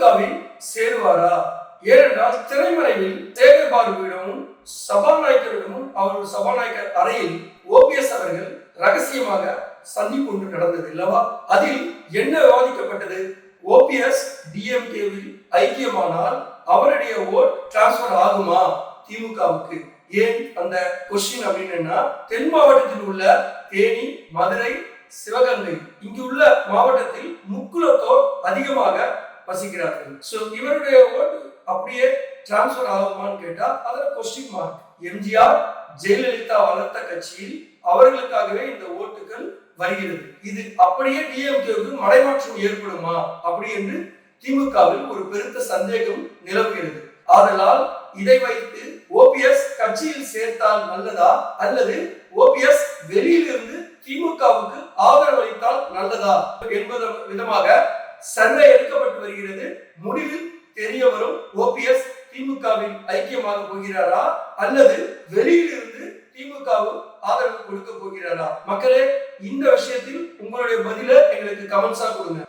திமுகவில் சேருவாரா? ஏனென்றால் திரைமறைவில் சேகர் பாபுவிடமும் சபாநாயகரிடமும் அவர்கள் சபாநாயகர் அறையில் ஓபிஎஸ் அவர்கள் ரகசியமாக சந்திப்பு ஒன்று நடந்தது அல்லவா? அதில் என்ன விவாதிக்கப்பட்டது? ஓபிஎஸ் டிஎம்கேவில் ஐக்கியமானால் அவருடைய ஓட் டிரான்ஸ்பர் ஆகுமா திமுகவுக்கு? ஏன் அந்த கொஸ்டின் அப்படின்னா, தென் மாவட்டத்தில் உள்ள தேனி, மதுரை, சிவகங்கை இங்கு உள்ள மாவட்டத்தில் முக்குலத்தோர் அதிகமாக வசிக்கிறார்கள். சோ இவருடைய ஓட்டு அப்படியே டிரான்ஸ்பர் ஆகுமான்னு கேட்டா அதுல கொஸ்டின் மார்க். எம்ஜிஆர் ஜெயலலிதா வளர்த்த கட்சியில் அவர்களுக்காகவே இந்த ஓட்டுகள் வருகிறது. இது அப்படியே டிஎம்கேவுக்கு மடைமாற்றம் ஏற்படுமா அப்படி என்று திமுகவில் ஒரு பெருத்த சந்தேகம் நிலவுகிறது. ஆதலால் இதை வைத்து ஓபிஎஸ் கட்சியில் சேர்த்தால் நல்லதா அல்லது ஓபிஎஸ் வெளியிலிருந்து திமுகவுக்கு ஆதரவு அளித்தால் நல்லதா என்பது விதமாக சர்வே எடுக்கப்பட்டு வருகிறது. முடிவில் தெரிய வரும் ஓபிஎஸ் திமுகவில் ஐக்கியமாக போகிறாரா அல்லது வெளியிலிருந்து திமுகவுக்கு ஆதரவு கொடுக்க போகிறாரா? மக்களே, இந்த விஷயத்தில் உங்களுடைய பதிலை எங்களுக்கு கமெண்ட்ஸா கொடுங்க.